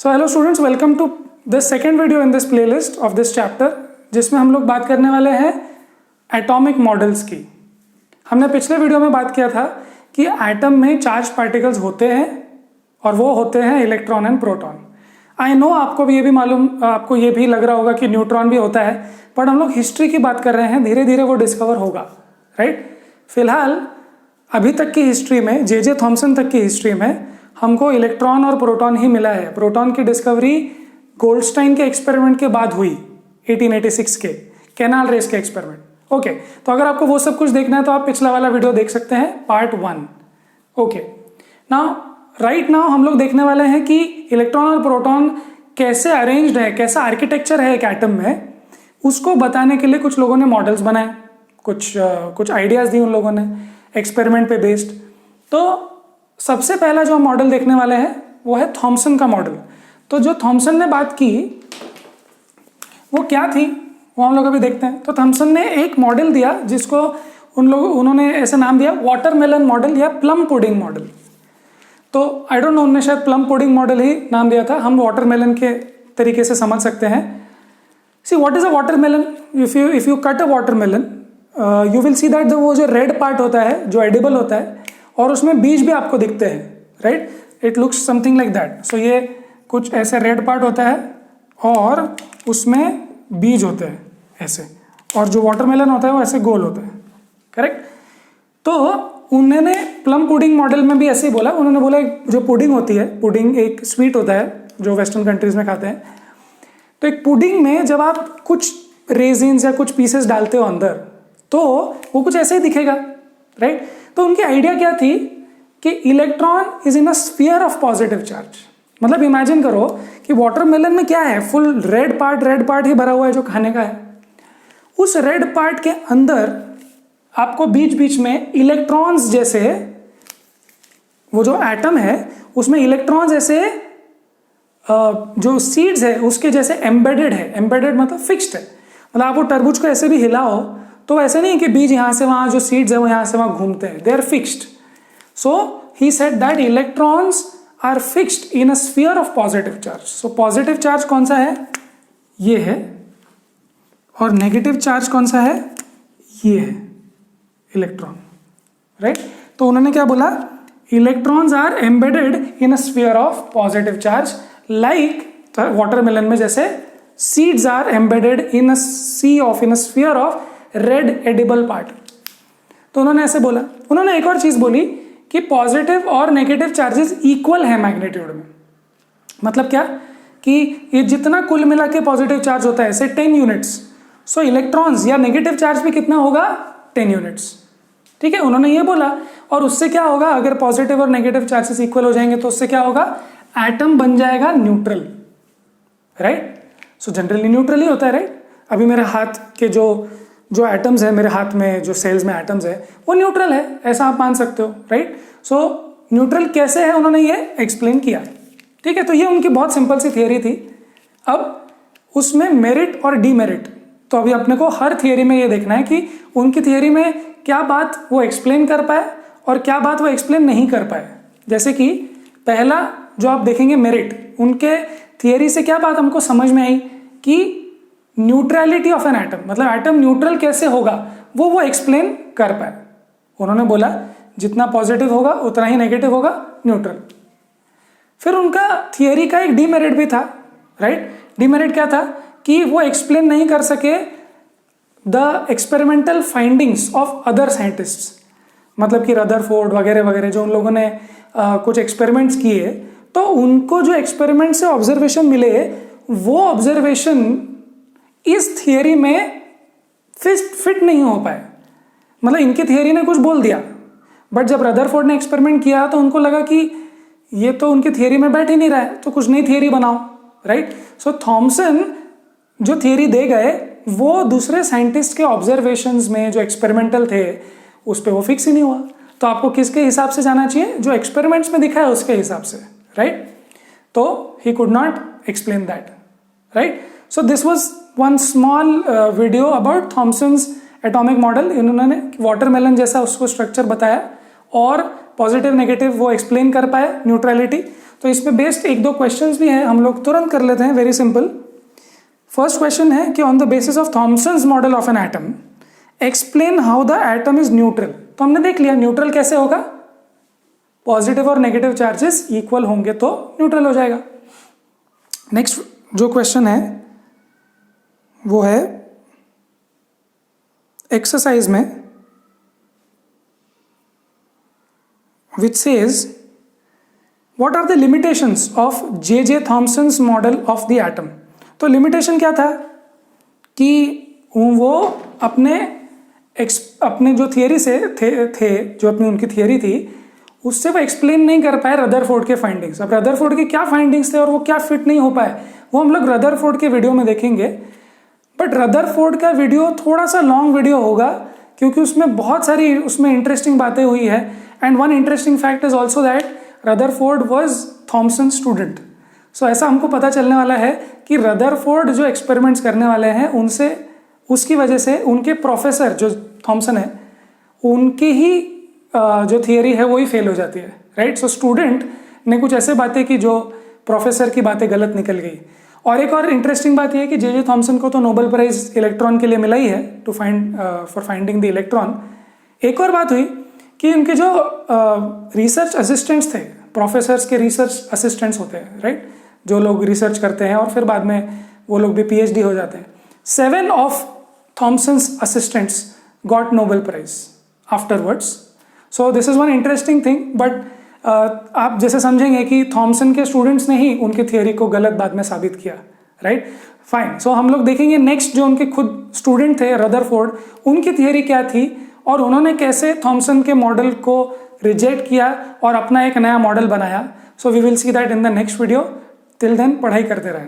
So hello students, welcome to the second video in this playlist of this chapter, जिसमें हम लोग बात करने वाले हैं एटॉमिक मॉडल्स की। हमने पिछले वीडियो में बात किया था कि एटम में चार्ज पार्टिकल्स होते हैं और वो होते हैं electron and proton. I know आपको ये भी लग रहा होगा कि न्यूट्रॉन भी होता है, बट हम लोग हिस्ट्री की बात कर रहे हैं, धीरे धीरे वो डिस्कवर होगा, राइट। फिलहाल अभी तक की हिस्ट्री में, जे थॉमसन तक की हिस्ट्री में हमको इलेक्ट्रॉन और प्रोटॉन ही मिला है। प्रोटॉन की डिस्कवरी गोल्डस्टाइन के एक्सपेरिमेंट के बाद हुई, 1886 के कैनाल रेस के एक्सपेरिमेंट। ओके, तो अगर आपको वो सब कुछ देखना है तो आप पिछला वाला वीडियो देख सकते हैं, पार्ट 1। ओके, राइट नाउ हम लोग देखने वाले हैं कि इलेक्ट्रॉन और प्रोटॉन कैसे अरेंज्ड है, कैसा आर्किटेक्चर है एक एटम में, उसको बताने के लिए कुछ लोगों ने मॉडल्स बनाए, कुछ आइडियाज दी उन लोगों ने एक्सपेरिमेंट पे बेस्ड। तो सबसे पहला जो हम मॉडल देखने वाले हैं वो है थॉमसन का मॉडल। तो जो थॉमसन ने बात की वो क्या थी, वो हम लोग अभी देखते हैं। तो थॉमसन ने एक मॉडल दिया जिसको उन्होंने ऐसा नाम दिया वाटरमेलन मॉडल या प्लम पुडिंग मॉडल। तो आई डोंट नो, उन्होंने शायद प्लम पुडिंग मॉडल ही नाम दिया था, हम वाटरमेलन के तरीके से समझ सकते हैं। See what is a watermelon? If you cut a watermelon you will see that वो जो रेड पार्ट होता है जो एडिबल होता है और उसमें बीज भी आपको दिखते हैं, right. It looks something like that. So ये कुछ ऐसे रेड पार्ट होता है और उसमें बीज होते हैं ऐसे, और जो वाटरमेलन होता है वो ऐसे गोल होता है, करेक्ट। तो उन्होंने प्लम पुडिंग मॉडल में भी ऐसे ही बोला। उन्होंने बोला जो पुडिंग होती है, पुडिंग एक स्वीट होता है जो वेस्टर्न कंट्रीज में खाते हैं। तो एक पुडिंग में जब आप कुछ रेजिन्स या कुछ पीसेस डालते हो अंदर तो वो कुछ ऐसे ही दिखेगा, राइट। तो उनकी आइडिया क्या थी कि electron is in a sphere of positive charge. मतलब इमेजिन करो कि वाटरमेलन में क्या है, फुल रेड पार्ट ही भरा हुआ है जो खाने का है। उस रेड पार्ट के अंदर आपको बीच बीच में इलेक्ट्रॉन्स जैसे, वो जो एटम है उसमें इलेक्ट्रॉन्स ऐसे जो सीड्स है उसके जैसे एम्बेडेड है। एम्बेडेड मतलब फिक्स्ड है। मतलब आप वो तरबूज को ऐसे भी हिलाओ तो ऐसे नहीं कि बीज यहां से वहां, जो सीड्स है वो यहां से वहां घूमते हैं, they are fixed. So he said that electrons are fixed in a sphere of positive charge. So positive charge कौन सा है? ये है। और नेगेटिव चार्ज कौन सा है? ये है, इलेक्ट्रॉन, राइट। तो उन्होंने क्या बोला, electrons are embedded in a sphere of positive charge, like watermelon में जैसे seeds are embedded in a sphere of red edible part. तो उन्होंने ऐसे बोला। उन्होंने एक और चीज बोली कि पॉजिटिव और नेगेटिव चार्जेस इक्वल है मैग्नीट्यूड में। मतलब क्या कि ये जितना कुल मिला के पॉजिटिव चार्ज होता है, से 10 यूनिट्स, सो इलेक्ट्रॉन्स या नेगेटिव चार्ज भी कितना होगा? 10 यूनिट्स, ठीक है। उन्होंने ये बोला। और उससे क्या होगा, अगर पॉजिटिव और नेगेटिव चार्जेस इक्वल हो जाएंगे तो उससे क्या होगा, एटम बन जाएगा neutral, right. So generally neutral ही होता है, राइट। अभी मेरे हाथ के जो एटम्स है, मेरे हाथ में जो सेल्स में एटम्स है वो न्यूट्रल है, ऐसा आप मान सकते हो, राइट। सो न्यूट्रल कैसे है उन्होंने ये एक्सप्लेन किया, ठीक है। तो ये उनकी बहुत सिंपल सी थियरी थी। अब उसमें मेरिट और डीमेरिट, तो अभी अपने को हर थियरी में ये देखना है कि उनकी थियरी में क्या बात वो एक्सप्लेन कर पाए और क्या बात वो एक्सप्लेन नहीं कर पाए। जैसे कि पहला जो आप देखेंगे मेरिट, उनके थियरी से क्या बात हमको समझ में आई कि न्यूट्रलिटी ऑफ एन एटम, मतलब एटम न्यूट्रल कैसे होगा वो एक्सप्लेन कर पाए। उन्होंने बोला जितना पॉजिटिव होगा उतना ही नेगेटिव होगा, न्यूट्रल। फिर उनका थियरी का एक डीमेरिट भी था, राइट। डीमेरिट क्या था कि वो एक्सप्लेन नहीं कर सके the experimental findings of other scientists. मतलब कि रदरफोर्ड वगैरह वगैरह जो उन लोगों ने कुछ एक्सपेरिमेंट्स किए, तो उनको जो एक्सपेरिमेंट से ऑब्जर्वेशन मिले वो ऑब्जर्वेशन इस थियरी में फिट नहीं हो पाए। मतलब इनकी थियरी ने कुछ बोल दिया, बट जब रदरफोर्ड ने एक्सपेरिमेंट किया तो उनको लगा कि ये तो उनकी थियरी में बैठ ही नहीं रहा है, तो कुछ नई थियरी बनाओ, राइट। सो थॉमसन जो थियरी दे गए वो दूसरे साइंटिस्ट के ऑब्जर्वेशंस में जो एक्सपेरिमेंटल थे उस पर वो फिक्स ही नहीं हुआ। तो आपको किसके हिसाब से जाना चाहिए? जो एक्सपेरिमेंट्स में दिखा है उसके हिसाब से, राइट। तो he could not explain that, right. So this was one small video about Thomson's atomic model. इन्होंने वाटरमेलन जैसा उसको स्ट्रक्चर बताया और पॉजिटिव नेगेटिव वो एक्सप्लेन कर पाए, न्यूट्रलिटी। तो इसमें बेस्ड एक दो क्वेश्चंस भी हैं, हम लोग तुरंत कर लेते हैं, वेरी सिंपल। फर्स्ट क्वेश्चन है कि on the basis of Thomson's model of an atom explain how the atom is neutral. तो हमने देख लिया न्यूट्रल कैसे होगा, पॉजिटिव और नेगेटिव चार्जेस इक्वल होंगे तो न्यूट्रल हो जाएगा। नेक्स्ट जो क्वेश्चन है वो है एक्सरसाइज में, which says what are the limitations of J.J. Thomson's model of the atom। तो लिमिटेशन क्या था कि वो अपने जो थियरी से थे जो अपनी उनकी थियरी थी उससे वो एक्सप्लेन नहीं कर पाए रदरफोर्ड के फाइंडिंग्स। अब रदरफोर्ड के क्या फाइंडिंग्स थे और वो क्या फिट नहीं हो पाए वो हम लोग रदरफोर्ड के वीडियो में देखेंगे। बट रदरफोर्ड का वीडियो थोड़ा सा लॉन्ग वीडियो होगा क्योंकि उसमें बहुत सारी उसमें इंटरेस्टिंग बातें हुई है। And one interesting fact is also that Rutherford was Thomson student. So ऐसा हमको पता चलने वाला है कि रदरफोर्ड जो एक्सपेरिमेंट्स करने वाले हैं उनसे उसकी वजह से उनके प्रोफेसर जो थॉमसन है उनकी ही जो थियरी है वही फेल हो जाती है, राइट। सो स्टूडेंट ने कुछ ऐसे बातें की जो प्रोफेसर की बातें गलत निकल गई। और एक और इंटरेस्टिंग बात यह है कि जे थॉमसन को तो नोबेल प्राइज इलेक्ट्रॉन के लिए मिला ही है to find for finding the electron. एक और बात हुई कि उनके जो रिसर्च असिस्टेंट्स थे, प्रोफेसर्स के रिसर्च असिस्टेंट्स होते हैं, राइट, जो लोग रिसर्च करते हैं और फिर बाद में वो लोग भी PhD हो जाते हैं। 7 of Thomson's assistants got Nobel prize afterwards. So this is one interesting thing. But आप जैसे समझेंगे कि थॉमसन के स्टूडेंट्स ने ही उनकी थियरी को गलत बाद में साबित किया, राइट, फाइन। सो हम लोग देखेंगे नेक्स्ट जो उनके खुद स्टूडेंट थे रदरफोर्ड, उनकी थियरी क्या थी और उन्होंने कैसे थॉमसन के मॉडल को रिजेक्ट किया और अपना एक नया मॉडल बनाया। So we will see that in the next video. Till then पढ़ाई करते रहें।